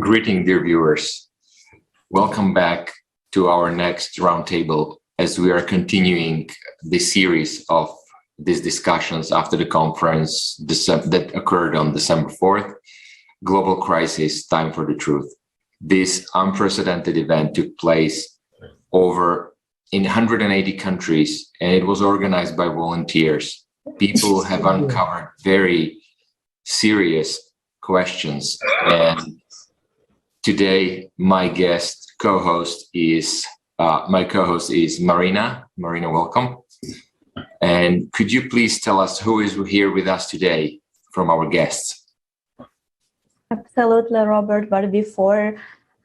Greeting, dear viewers. Welcome back to our next roundtable as we are continuing the series of these discussions after the conference that occurred on December 4th, Global Crisis, Time for the Truth. This unprecedented event took place in 180 countries, and it was organized by volunteers. People have uncovered very serious questions, and today my co-host is Marina. Marina, welcome. And could you please tell us who is here with us today from our guests? Absolutely, Robert. But before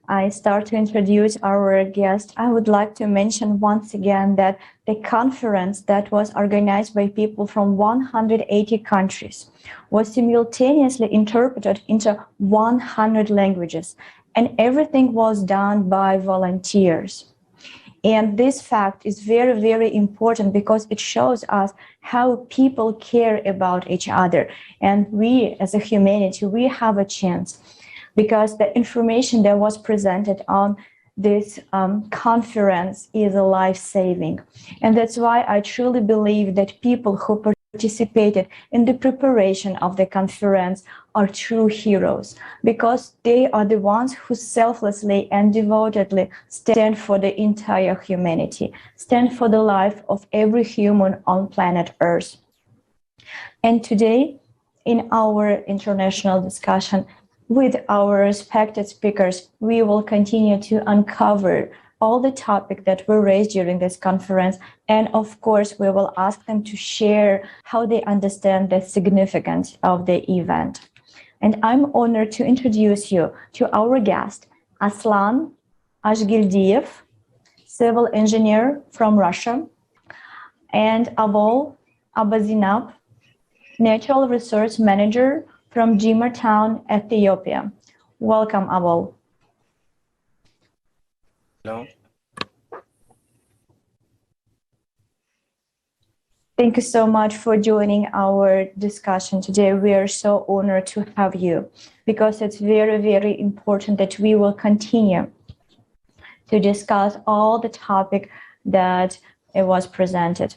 I start to introduce our guest, I would like to mention once again that the conference that was organized by people from 180 countries was simultaneously interpreted into 100 languages, and everything was done by volunteers. And this fact is very, very important because it shows us how people care about each other. And we, as a humanity, we have a chance because the information that was presented on this conference is life-saving. And that's why I truly believe that people who participated in the preparation of the conference are true heroes, because they are the ones who selflessly and devotedly stand for the entire humanity, stand for the life of every human on planet Earth. And today, in our international discussion with our respected speakers, we will continue to uncover all the topics that were raised during this conference. And of course, we will ask them to share how they understand the significance of the event. And I'm honored to introduce you to our guest, Aslan Azhgildiev, civil engineer from Russia, and Awol Abazinab, natural resource manager from Town, Ethiopia. Welcome, Awol. Hello. Thank you so much for joining our discussion today. We are so honored to have you because it's very, very important that we will continue to discuss all the topic that it was presented.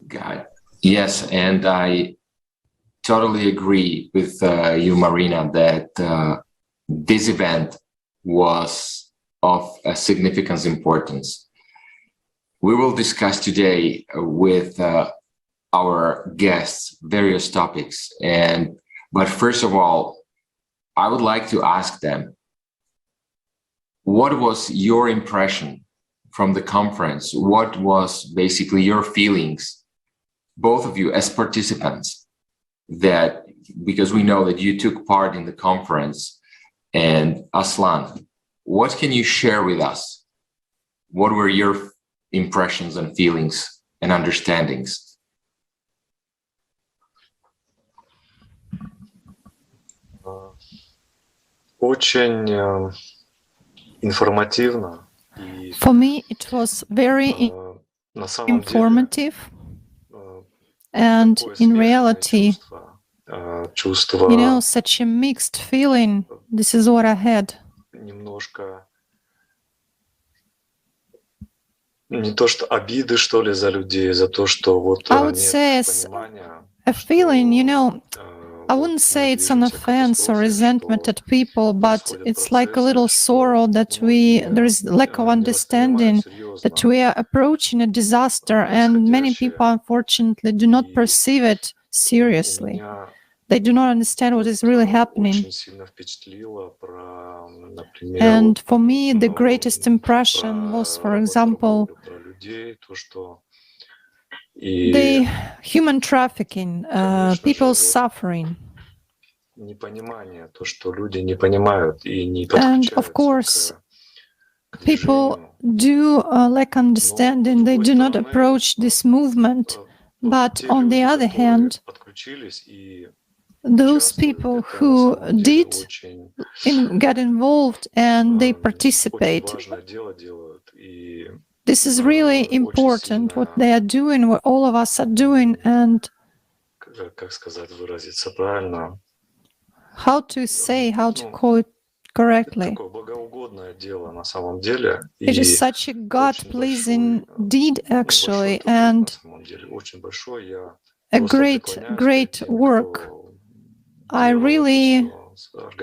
Got it. Yes, and I totally agree with you, Marina, that this event was of a significant importance. We will discuss today with our guests various topics, but first of all, I would like to ask them, what was your impression from the conference? What was basically your feelings, both of you as participants, that because we know that you took part in the conference? And Aslan, what can you share with us? What were your impressions and feelings and understandings? Очень информативно. For me, it was very informative, and in reality, such a mixed feeling. This is what I had. Не то что обиды, что ли, за людей, за то, что вот I would say it's a feeling, I wouldn't say it's an offense or resentment at people, but it's like a little sorrow that there is lack of understanding that we are approaching a disaster, and many people, unfortunately, do not perceive it seriously. They do not understand what is really happening. And for me, the greatest impression was, for example, the human trafficking, people suffering. And of course, people do lack understanding. They do not approach this movement. But on the other hand, those people who did get involved and they participate, this is really important, what they are doing, what all of us are doing. And how to say, how to call it correctly. It is such a God-pleasing deed, actually, and a great work. I really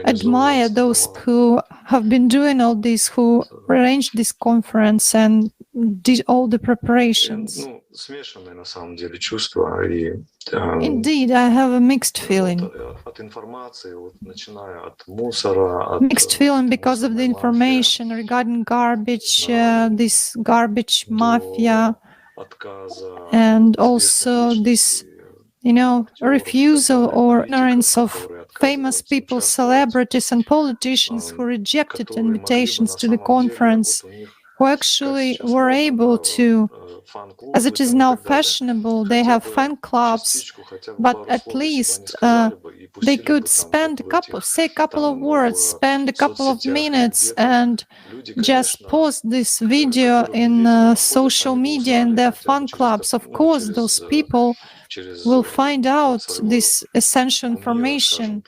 admire those who have been doing all this, who arranged this conference and did all the preparations. Indeed, I have a mixed feeling. Mixed feeling because of the information regarding garbage, this garbage mafia, and also this, refusal or ignorance of famous people, celebrities and politicians who rejected invitations to the conference, who actually were able to, as it is now fashionable, they have fan clubs, but at least they could say a couple of words, spend a couple of minutes and just post this video in social media in their fan clubs. Of course, those people will find out this essential information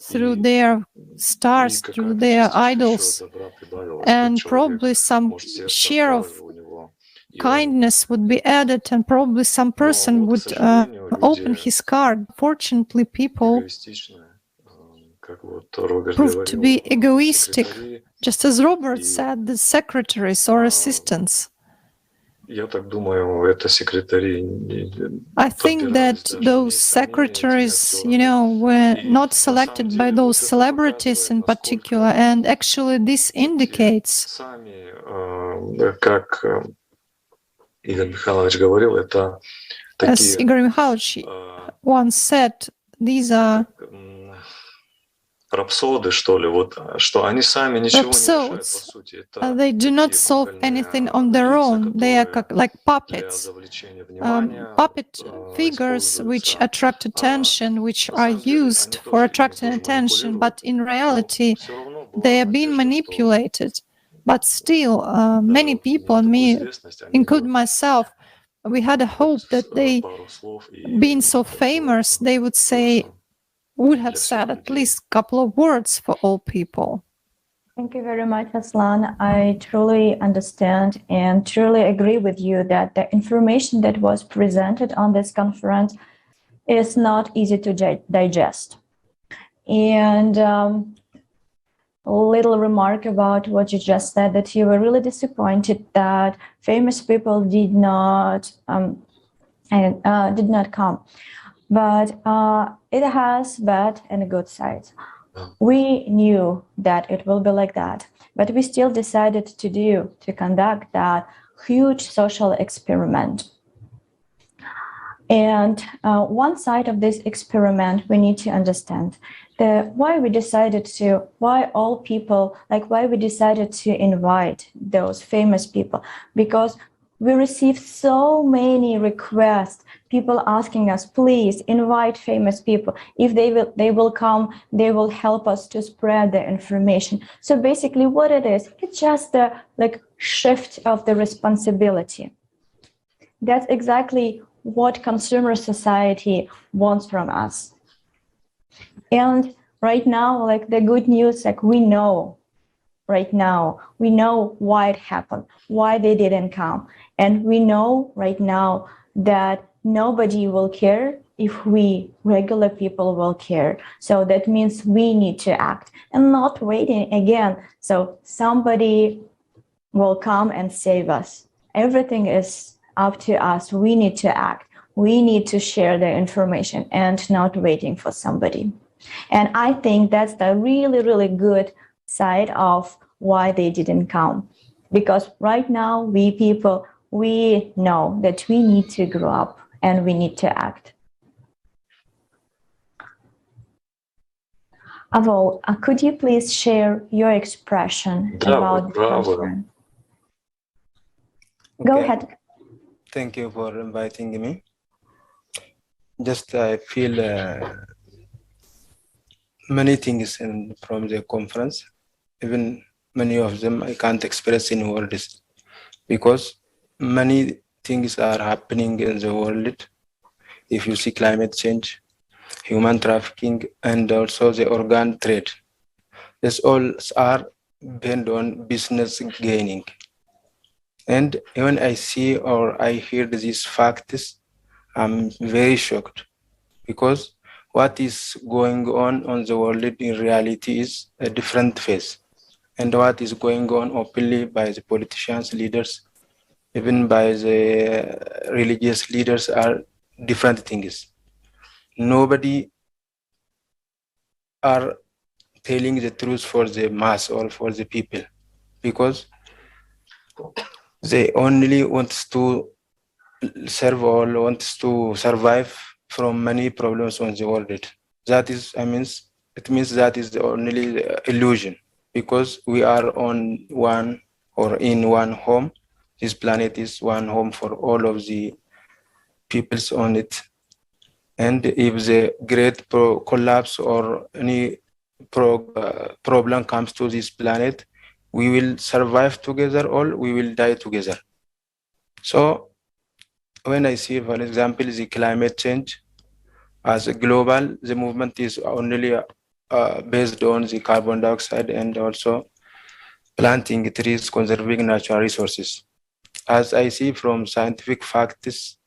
through their stars, through their idols, and probably some share of kindness would be added, and probably some person would open his card. Fortunately, people proved to be egoistic, just as Robert said, the secretaries or assistants. I think that those secretaries, were not selected by those celebrities in particular, and actually this indicates, as Igor Mikhailovich once said, these are rhapsodes. They do not solve anything on their own. They are like puppets, puppet figures which attract attention, which are used for attracting attention, but in reality, they are being manipulated. But still, many people, and me, including myself, we had a hope that they, being so famous, they would have said at least a couple of words for all people. Thank you very much, Aslan. I truly understand and truly agree with you that the information that was presented on this conference is not easy to digest. And a little remark about what you just said, that you were really disappointed that famous people did not come. But it has bad and good sides. We knew that it will be like that, but we still decided to conduct that huge social experiment. And one side of this experiment, we need to understand why we decided to invite those famous people, because we received so many requests, people asking us, please invite famous people. If they will come, they will help us to spread the information. So basically what it is, it's just the shift of the responsibility. That's exactly what consumer society wants from us. And right now, the good news, we know right now, we know why it happened, why they didn't come. And we know right now that nobody will care if we regular people will care. So that means we need to act and not waiting again. So somebody will come and save us. Everything is up to us. We need to act. We need to share the information and not waiting for somebody. And I think that's the really, really good side of why they didn't come. Because right now, we people, we know that we need to grow up and we need to act. Awol, could you please share your expression about the conference? Okay. Go ahead. Thank you for inviting me. Just I feel many things from the conference. Even many of them I can't express in words, because many things are happening in the world. If you see climate change, human trafficking, and also the organ trade. This all are based on business gaining. And when I see or I hear these facts, I'm very shocked, because what is going on the world in reality is a different phase. And what is going on openly by the politicians, leaders, even by the religious leaders are different things. Nobody are telling the truth for the mass or for the people, because they only want to serve or wants to survive from many problems on the world. That is, it means that is the only illusion, because we are on one or in one home. This planet is one home for all of the peoples on it. And if the great collapse or any problem comes to this planet, we will survive together or we will die together. So when I see, for example, the climate change as a global, the movement is only based on the carbon dioxide and also planting trees, conserving natural resources. As I see from scientific facts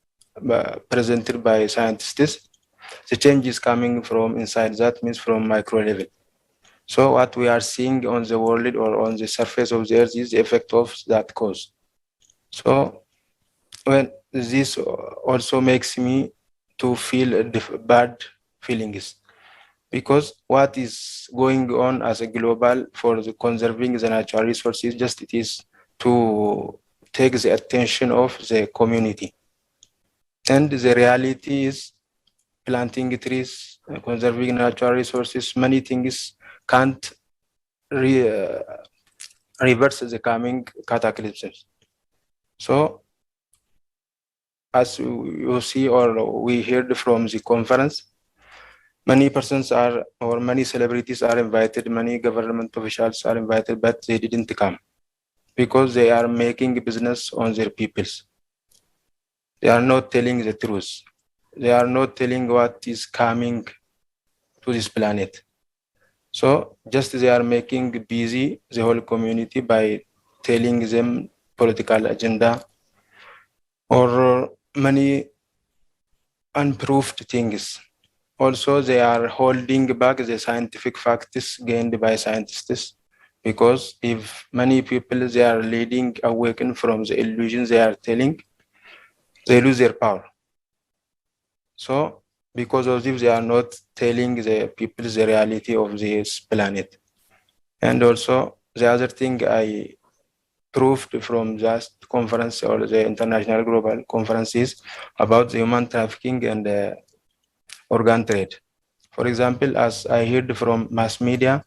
presented by scientists, the change is coming from inside. That means from micro level. So what we are seeing on the world or on the surface of the earth is the effect of that cause. So when this also makes me to feel bad feelings, because what is going on as a global for the conserving the natural resources, just it is to take the attention of the community. And the reality is planting trees, conserving natural resources, many things can't reverse the coming cataclysms. So as you see or we heard from the conference, many persons are or many celebrities are invited, many government officials are invited, but they didn't come because they are making business on their peoples. They are not telling the truth. They are not telling what is coming to this planet. So just they are making busy the whole community by telling them political agenda or many unproved things. Also, they are holding back the scientific facts gained by scientists, because if many people they are leading awaken from the illusions they are telling, they lose their power. So because of this, they are not telling the people the reality of this planet. And also the other thing I proved from just conference or the international global conferences about the human trafficking and organ trade. For example, as I heard from mass media,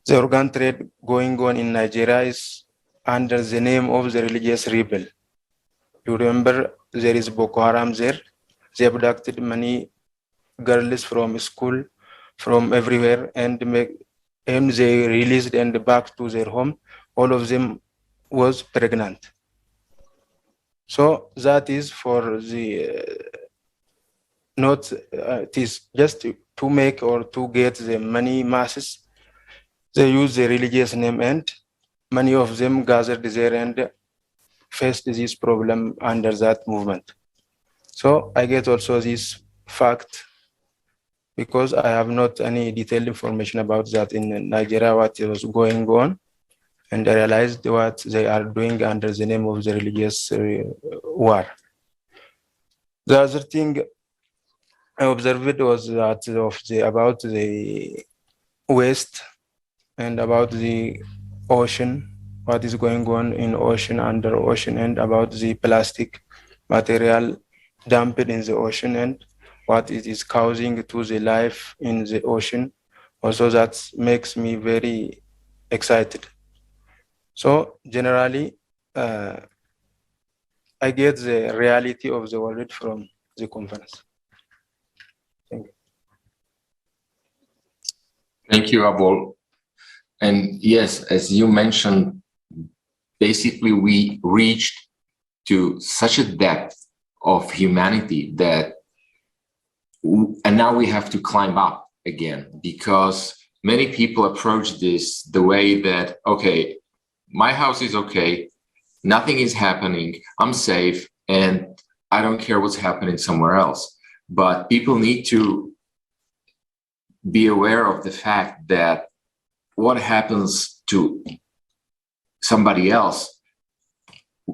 the organ trade going on in Nigeria is under the name of the religious rebel. You remember there is Boko Haram there. They abducted many girls from school, from everywhere, and they released and back to their home. All of them was pregnant. So that is for the not it is just to make or to get the many masses. They use the religious name, and many of them gathered there and faced this problem under that movement. So I get also this fact because I have not any detailed information about that in Nigeria, what was going on. And I realized what they are doing under the name of the religious war. The other thing I observed was that about the waste and about the ocean, what is going on in ocean, under ocean, and about the plastic material dumped in the ocean and what it is causing to the life in the ocean. Also, that makes me very excited. So generally, I get the reality of the world from the conference. Thank you. Thank you, Awol. And yes, as you mentioned, basically we reached to such a depth of humanity that And now we have to climb up again, because many people approach this the way that, okay, my house is okay, nothing is happening, I'm safe, and I don't care what's happening somewhere else. But people need to be aware of the fact that what happens to somebody else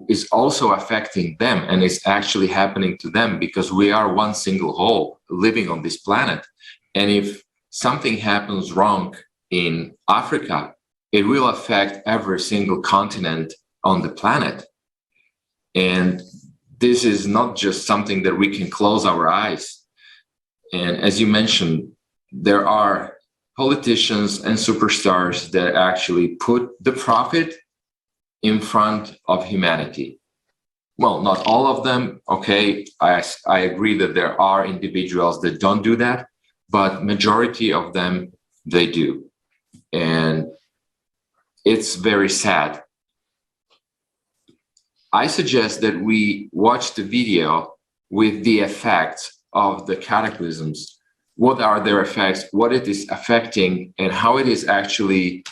is also affecting them, and is actually happening to them, because we are one single whole living on this planet. And if something happens wrong in Africa, it will affect every single continent on the planet. And this is not just something that we can close our eyes. And as you mentioned, there are politicians and superstars that actually put the profit in front of humanity. Well, not all of them. Okay, I agree that there are individuals that don't do that, but majority of them, they do. And it's very sad. I suggest that we watch the video with the effects of the cataclysms. What are their effects, what it is affecting, and how it is actually,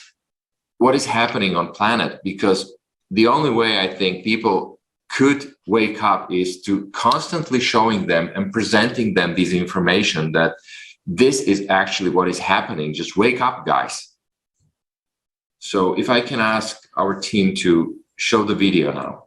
what is happening on planet. Because the only way I think people could wake up is to constantly showing them and presenting them this information that this is actually what is happening. Just wake up, guys. So if I can ask our team to show the video now.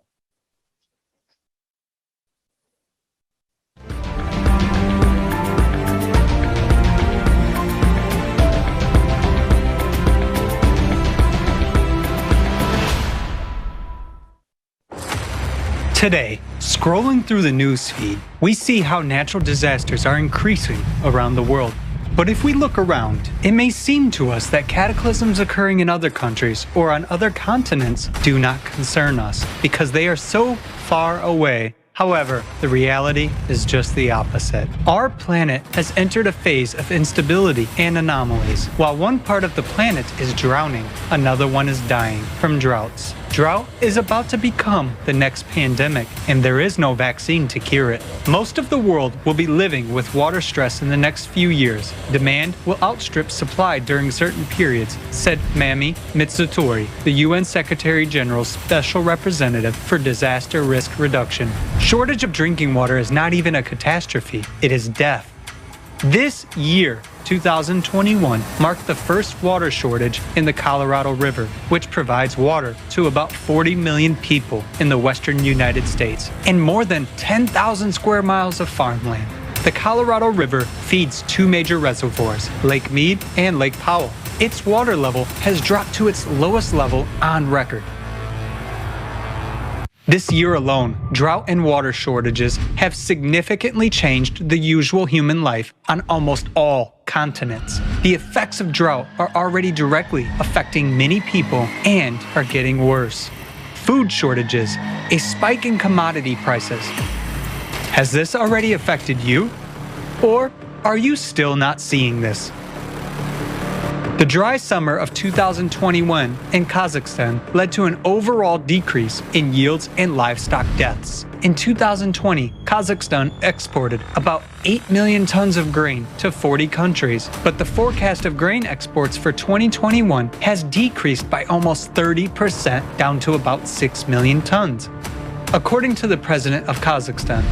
Today, scrolling through the news feed, we see how natural disasters are increasing around the world. But if we look around, it may seem to us that cataclysms occurring in other countries or on other continents do not concern us because they are so far away. However, the reality is just the opposite. Our planet has entered a phase of instability and anomalies. While one part of the planet is drowning, another one is dying from droughts. Drought is about to become the next pandemic, and there is no vaccine to cure it. Most of the world will be living with water stress in the next few years. Demand will outstrip supply during certain periods, said Mami Mitsutori, the UN Secretary General's Special Representative for Disaster Risk Reduction. Shortage of drinking water is not even a catastrophe, it is death. This year, 2021, marked the first water shortage in the Colorado River, which provides water to about 40 million people in the western United States and more than 10,000 square miles of farmland. The Colorado River feeds two major reservoirs, Lake Mead and Lake Powell. Its water level has dropped to its lowest level on record. This year alone, drought and water shortages have significantly changed the usual human life on almost all continents. The effects of drought are already directly affecting many people and are getting worse. Food shortages, a spike in commodity prices. Has this already affected you? Or are you still not seeing this? The dry summer of 2021 in Kazakhstan led to an overall decrease in yields and livestock deaths. In 2020, Kazakhstan exported about 8 million tons of grain to 40 countries, but the forecast of grain exports for 2021 has decreased by almost 30%, down to about 6 million tons. According to the president of Kazakhstan,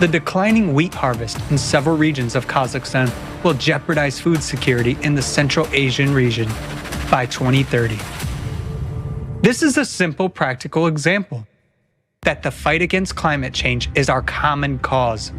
the declining wheat harvest in several regions of Kazakhstan will jeopardize food security in the Central Asian region by 2030. This is a simple, practical example that the fight against climate change is our common cause.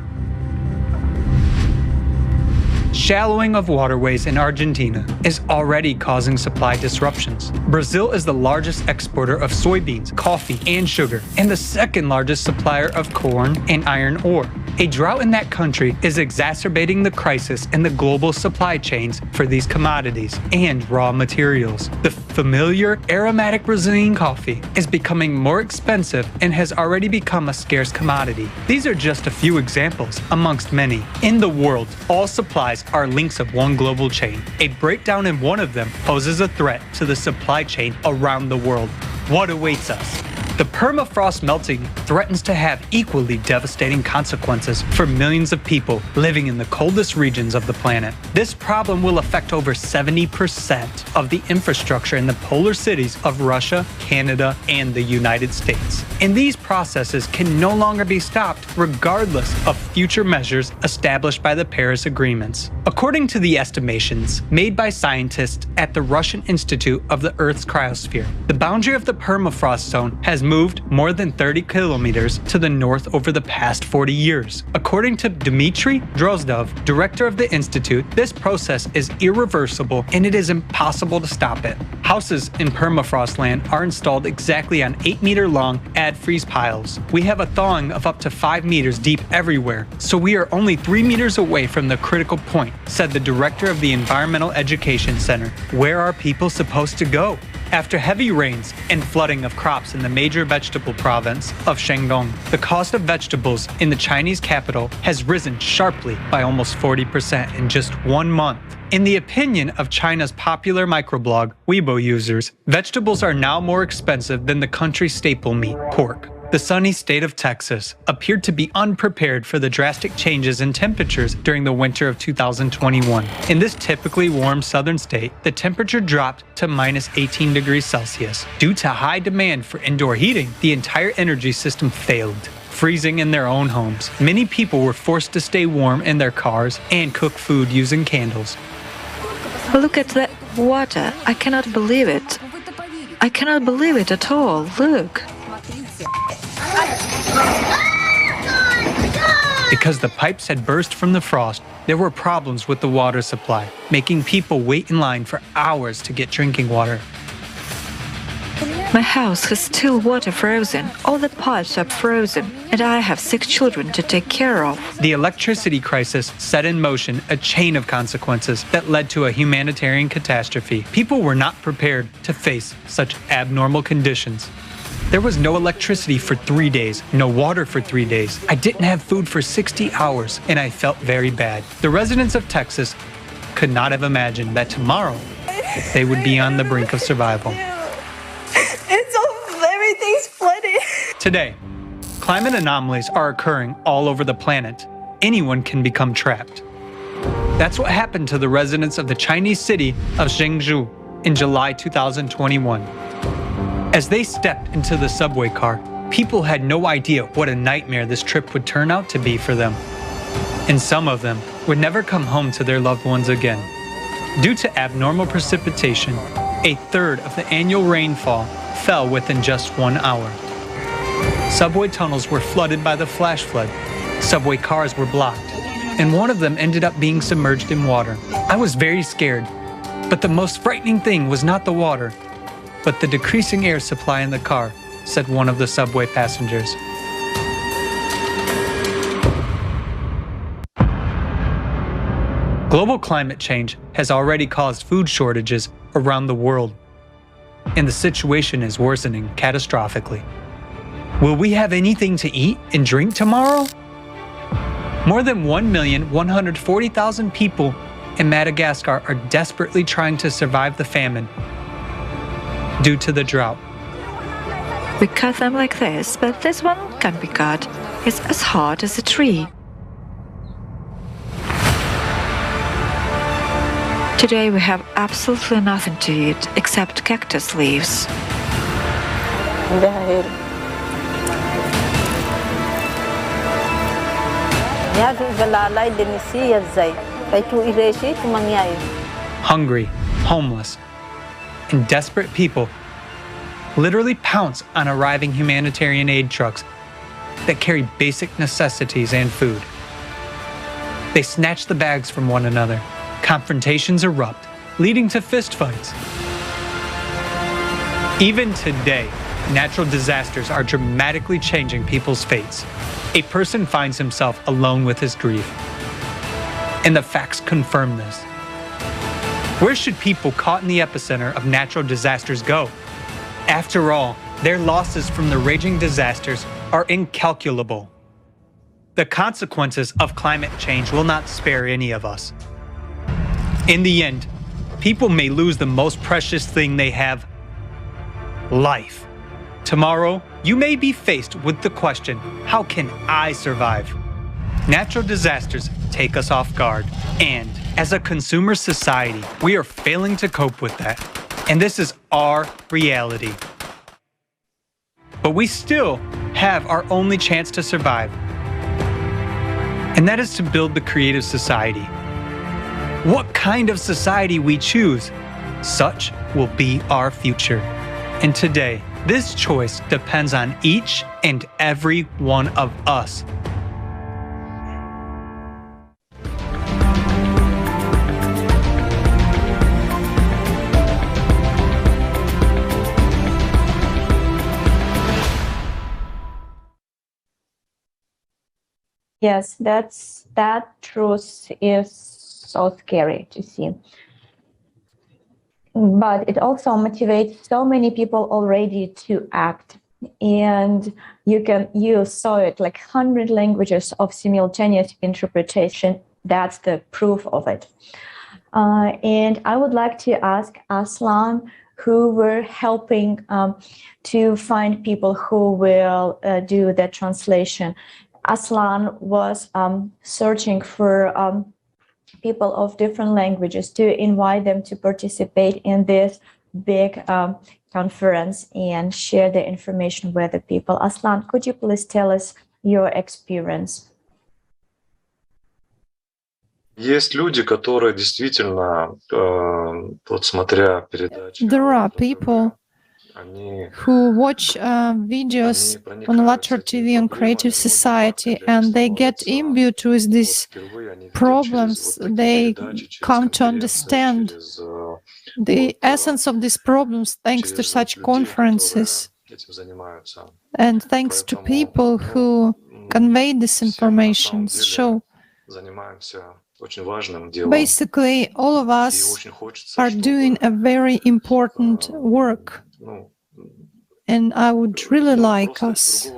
Shallowing of waterways in Argentina is already causing supply disruptions. Brazil is the largest exporter of soybeans, coffee, and sugar, and the second largest supplier of corn and iron ore. A drought in that country is exacerbating the crisis in the global supply chains for these commodities and raw materials. The familiar aromatic Brazilian coffee is becoming more expensive and has already become a scarce commodity. These are just a few examples amongst many. In the world, all supplies are links of one global chain. A breakdown in one of them poses a threat to the supply chain around the world. What awaits us? The permafrost melting threatens to have equally devastating consequences for millions of people living in the coldest regions of the planet. This problem will affect over 70% of the infrastructure in the polar cities of Russia, Canada, and the United States. And these processes can no longer be stopped regardless of future measures established by the Paris Agreements. According to the estimations made by scientists at the Russian Institute of the Earth's Cryosphere, the boundary of the permafrost zone has moved more than 30 kilometers to the north over the past 40 years. According to Dmitry Drozdov, director of the institute, this process is irreversible and it is impossible to stop it. Houses in permafrost land are installed exactly on 8-meter-long adfreeze piles. We have a thawing of up to 5 meters deep everywhere, so we are only 3 meters away from the critical point, said the director of the Environmental Education Center. Where are people supposed to go? After heavy rains and flooding of crops in the major vegetable province of Shandong, the cost of vegetables in the Chinese capital has risen sharply by almost 40% in just 1 month. In the opinion of China's popular microblog Weibo users, vegetables are now more expensive than the country's staple meat, pork. The sunny state of Texas appeared to be unprepared for the drastic changes in temperatures during the winter of 2021. In this typically warm southern state, the temperature dropped to minus 18 degrees Celsius. Due to high demand for indoor heating, the entire energy system failed, freezing in their own homes. Many people were forced to stay warm in their cars and cook food using candles. Look at that water. I cannot believe it. I cannot believe it at all. Look. Because the pipes had burst from the frost, there were problems with the water supply, making people wait in line for hours to get drinking water. My house has still water frozen. All the pipes are frozen, and I have 6 children to take care of. The electricity crisis set in motion a chain of consequences that led to a humanitarian catastrophe. People were not prepared to face such abnormal conditions. There was no electricity for 3 days, no water for 3 days. I didn't have food for 60 hours, and I felt very bad. The residents of Texas could not have imagined that tomorrow they would be on the brink of survival. Everything's flooded. Today, climate anomalies are occurring all over the planet. Anyone can become trapped. That's what happened to the residents of the Chinese city of Zhengzhou in July 2021. As they stepped into the subway car, people had no idea what a nightmare this trip would turn out to be for them. And some of them would never come home to their loved ones again. Due to abnormal precipitation, 1/3 of the annual rainfall fell within just 1 hour. Subway tunnels were flooded by the flash flood. Subway cars were blocked, and one of them ended up being submerged in water. I was very scared, but the most frightening thing was not the water, but the decreasing air supply in the car, said one of the subway passengers. Global climate change has already caused food shortages around the world, and the situation is worsening catastrophically. Will we have anything to eat and drink tomorrow? More than 1,140,000 people in Madagascar are desperately trying to survive the famine due to the drought. We cut them like this, but this one can't be cut. It's as hard as a tree. Today we have absolutely nothing to eat except cactus leaves. Hungry, homeless, and desperate people literally pounce on arriving humanitarian aid trucks that carry basic necessities and food. They snatch the bags from one another. Confrontations erupt, leading to fistfights. Even today, natural disasters are dramatically changing people's fates. A person finds himself alone with his grief, and the facts confirm this. Where should people caught in the epicenter of natural disasters go? After all, their losses from the raging disasters are incalculable. The consequences of climate change will not spare any of us. In the end, people may lose the most precious thing they have: life. Tomorrow, you may be faced with the question, how can I survive? Natural disasters take us off guard, and as a consumer society, we are failing to cope with that. And this is our reality. But we still have our only chance to survive, and that is to build the creative society. What kind of society we choose, such will be our future. And today, this choice depends on each and every one of us. Yes, that truth is so scary to see. But it also motivates so many people already to act. And you saw it like 100 languages of simultaneous interpretation. That's the proof of it. And I would like to ask Aslan, who were helping to find people who will do the translation. Aslan was searching for people of different languages to invite them to participate in this big conference and share the information with the people. Aslan, could you please tell us your experience? Есть люди, которые действительно, вот смотря передачи, There are people who watch videos on Lateral TV on Creative Society, and they get imbued with these problems. They come to understand the essence of these problems thanks to such conferences and thanks to people who convey this information. So basically, all of us are doing a very important work. And I would really like us,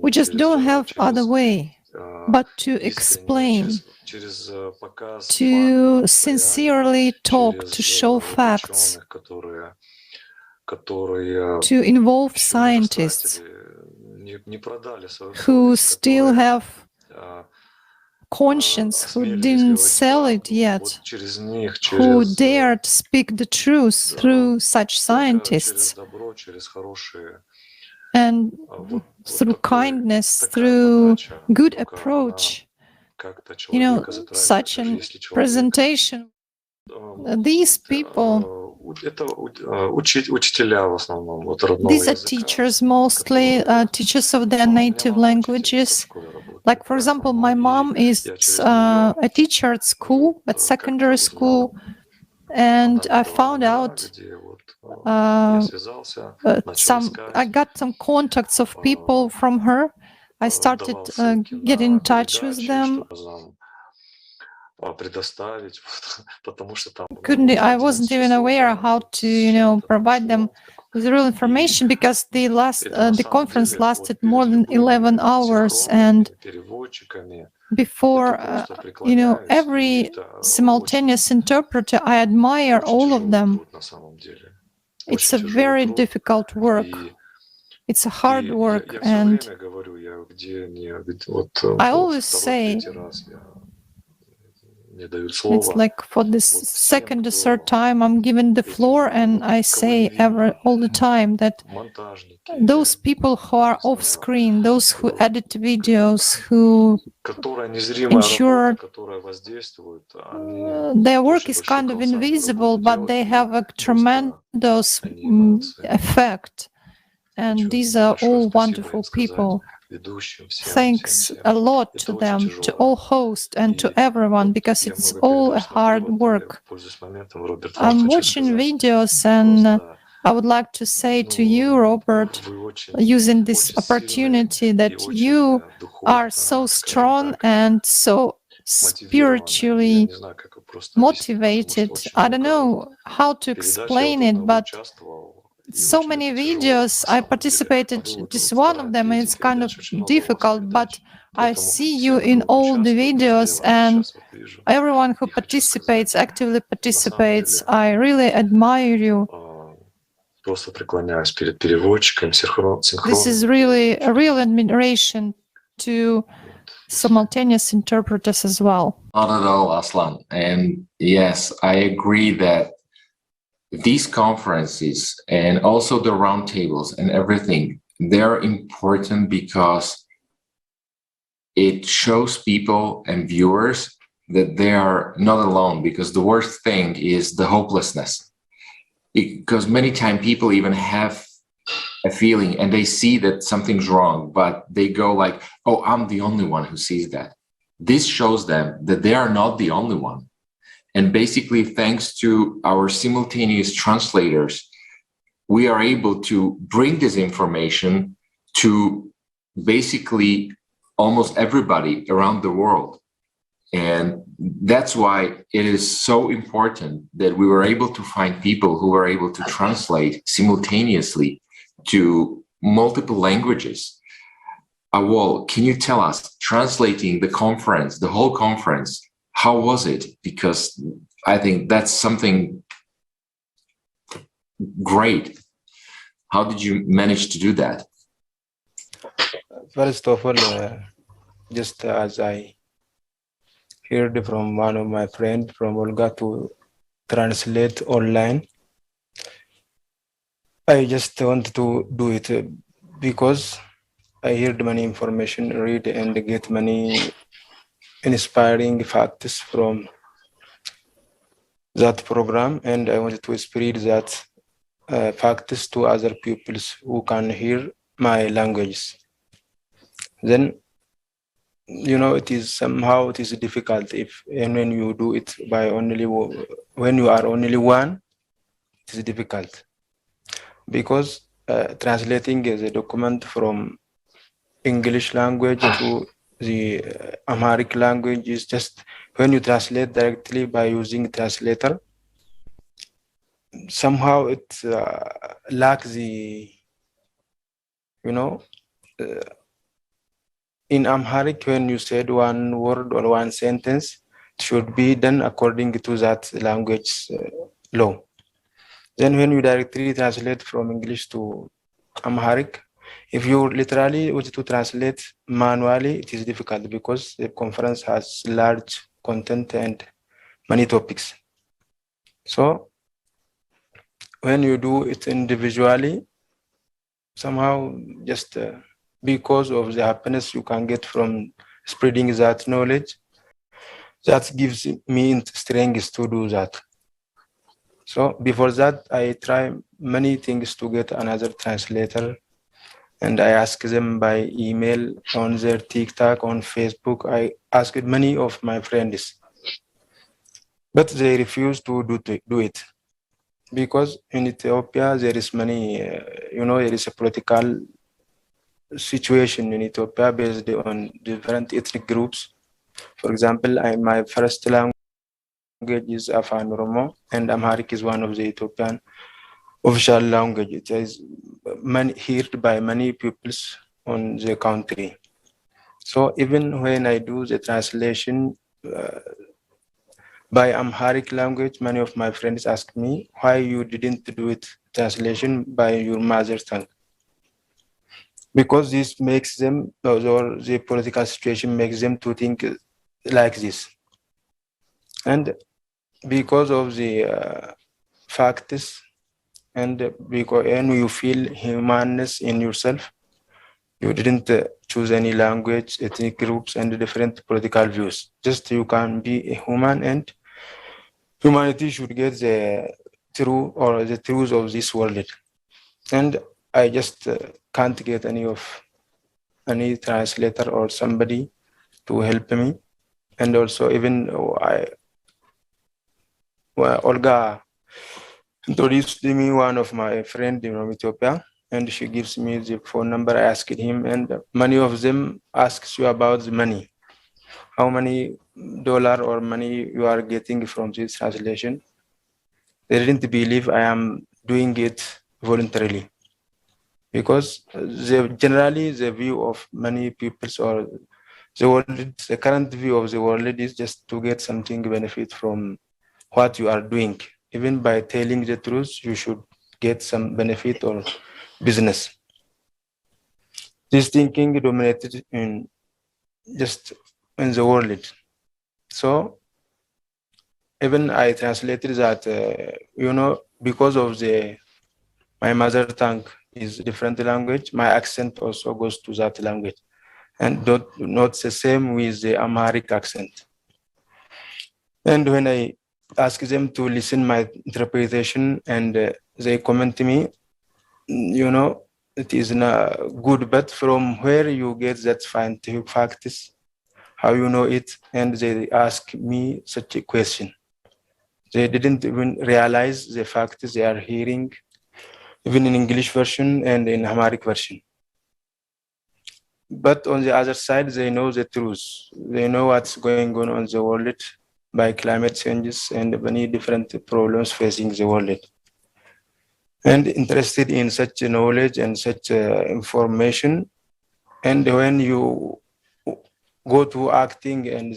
we just don't have other way but to explain, to sincerely talk, to show facts, to involve scientists who still have conscience, who didn't sell it yet, who dared speak the truth through such scientists, and through kindness, through good approach, such a presentation. These people, these are teachers, mostly teachers of their native languages. Like, for example, my mom is a teacher at school, at secondary school, and I found out I got some contacts of people from her. I started getting in touch with them. I wasn't even aware how to, provide them with real information, because the conference lasted more than 11 hours, and before, every simultaneous interpreter, I admire all of them. It's a very difficult work. It's a hard work, and I always say, it's like for the second or third time I'm given the floor, and I say all the time that those people who are off screen, those who edit videos, who ensure their work is kind of invisible, but they have a tremendous effect. And these are all wonderful people. Thanks a lot to them, to all hosts and to everyone, because it's all a hard work. I'm watching videos, and I would like to say to you, Robert, using this opportunity, that you are so strong and so spiritually motivated. I don't know how to explain it, but so many videos I participated. This one of them is kind of difficult, but I see you in all the videos, and everyone who participates, actively participates. I really admire you. Просто преклоняюсь перед переводчиком, This is really a real admiration to simultaneous interpreters as well. Not at all, Aslan. And yes, I agree that these conferences and also the roundtables and everything, they're important because it shows people and viewers that they are not alone, because the worst thing is the hopelessness. Because many times people even have a feeling and they see that something's wrong, but they go like, oh, I'm the only one who sees that. This shows them that they are not the only one. And basically, thanks to our simultaneous translators, we are able to bring this information to basically almost everybody around the world. And that's why it is so important that we were able to find people who were able to translate simultaneously to multiple languages. Awol, can you tell us, translating the conference, the whole conference, how was it? Because I think that's something great. How did you manage to do that? First of all, just as I heard from one of my friends, from Olga, to translate online, I just want to do it because I heard many information, read and get many inspiring facts from that program, and I wanted to spread that facts to other peoples who can hear my languages. Then, you know, it is difficult and when you do it by when you are only one, it is difficult because translating a document from English language to the Amharic language is just, when you translate directly by using translator, somehow it lacks the, you know, in Amharic, when you said one word or one sentence, it should be done according to that language law. Then when you directly translate from English to Amharic, if you literally want to translate manually, it is difficult because the conference has large content and many topics. So when you do it individually, somehow just because of the happiness you can get from spreading that knowledge, that gives me strength to do that. So before that, I try many things to get another translator, and I ask them by email, on their TikTok, on Facebook. I asked many of my friends, but they refuse to do it because in Ethiopia there is many, there is a political situation in Ethiopia based on different ethnic groups. For example, my first language is Afan Oromo, and Amharic is one of the Ethiopian official language. It is heard by many peoples on the country. So even when I do the translation by Amharic language, many of my friends ask me why you didn't do it translation by your mother tongue. Because this makes them, or the political situation makes them to think like this. And because of the facts, and you feel humanness in yourself, you didn't choose any language, ethnic groups, and different political views. Just you can be a human, and humanity should get the truth of this world. And I just can't get any translator or somebody to help me. And also even Olga introduced me one of my friends from Ethiopia, and she gives me the phone number. I asked him, and many of them asks you about the money, how many dollar or money you are getting from this translation. They didn't believe I am doing it voluntarily, because generally the view of many people or the current view of the world is just to get something benefit from what you are doing. Even by telling the truth, you should get some benefit or business. This thinking dominated in the world. So even I translated that, because of my mother tongue is different language, my accent also goes to that language, and not the same with the Amharic accent. And when I ask them to listen my interpretation, and they comment to me, it is not good, but from where you get that scientific facts, how you know it? And they ask me such a question. They didn't even realize the facts they are hearing, even in English version and in Amharic version. But on the other side, they know the truth. They know what's going on the world by climate changes and many different problems facing the world. And interested in such knowledge and such information. And when you go to acting and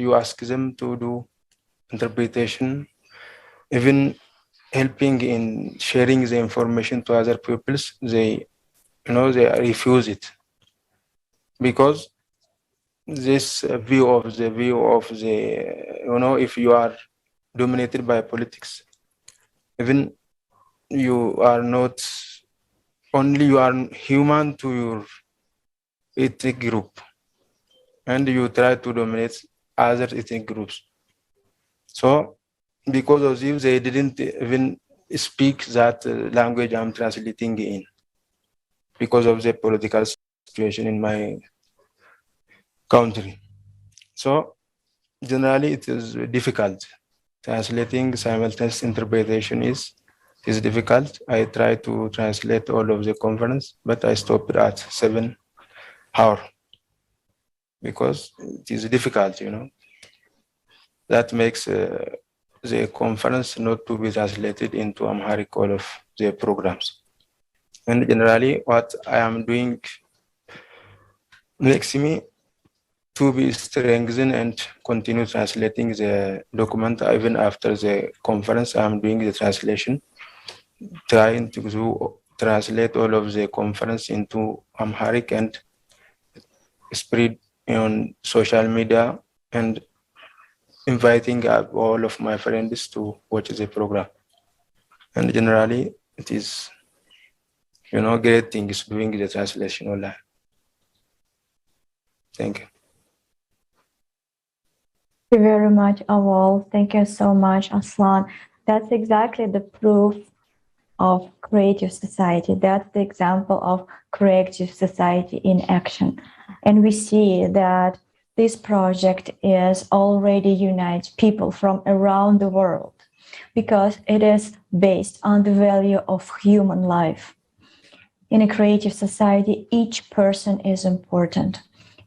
you ask them to do interpretation, even helping in sharing the information to other peoples, they refuse it, because this view of if you are dominated by politics, even you are not only you are human to your ethnic group, and you try to dominate other ethnic groups. So because of this, they didn't even speak that language I'm translating in, because of the political situation in my country. So generally it is difficult. Translating simultaneous interpretation is difficult. I try to translate all of the conference, but I stopped at 7 hours because it is difficult, That makes the conference not to be translated into Amharic, all of the programs. And generally what I am doing makes me to be strengthened and continue translating the document. Even after the conference, I'm doing the translation, trying to translate all of the conference into Amharic and spread on social media, and inviting all of my friends to watch the program. And generally, it is, great things doing the translation online. Thank you. Thank you very much, Awol. Thank you so much, Aslan. That's exactly the proof of creative society. That's the example of creative society in action. And we see that this project is already unites people from around the world, because it is based on the value of human life. In a creative society, each person is important.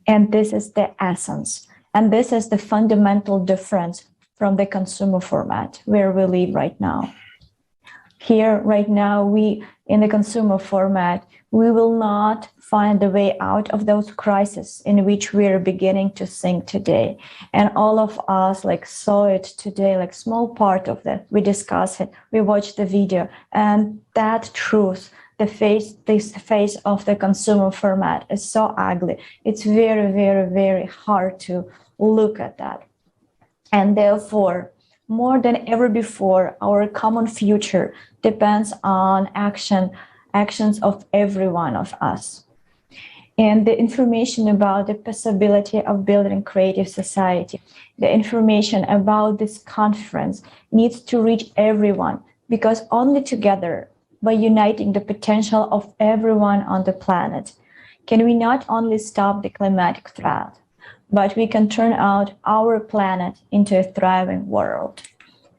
And this is the essence. And this is the fundamental difference from the consumer format where we live right now. Here, right now, in the consumer format, we will not find the way out of those crises in which we are beginning to think today. And all of us saw it today, small part of that. We discussed it, we watched the video, and that truth, this face of the consumer format is so ugly. It's very, very, very hard to look at that. And therefore, more than ever before, our common future depends on actions of every one of us. And the information about the possibility of building creative society, the information about this conference needs to reach everyone, because only together, by uniting the potential of everyone on the planet, can we not only stop the climatic threat, but we can turn out our planet into a thriving world.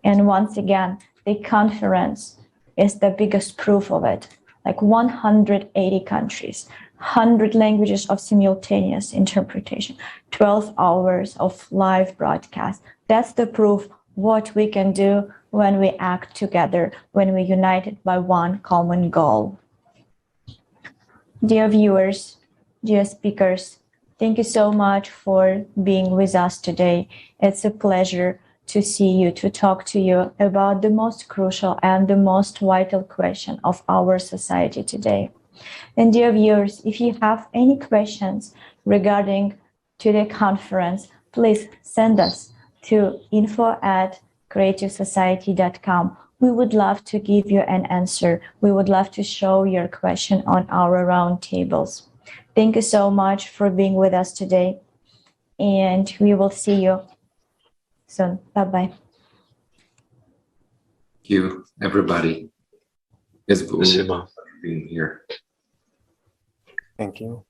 And once again, the conference is the biggest proof of it. 180 countries, 100 languages of simultaneous interpretation, 12 hours of live broadcast. That's the proof what we can do when we act together, when we're united by one common goal. Dear viewers, dear speakers, thank you so much for being with us today. It's a pleasure to see you, to talk to you about the most crucial and the most vital question of our society today. And dear viewers, if you have any questions regarding to the conference, please send us to info@creativesociety.com. We would love to give you an answer. We would love to show your question on our round tables. Thank you so much for being with us today. And we will see you soon. Bye-bye. Thank you, everybody. It's Спасибо. being here. Thank you.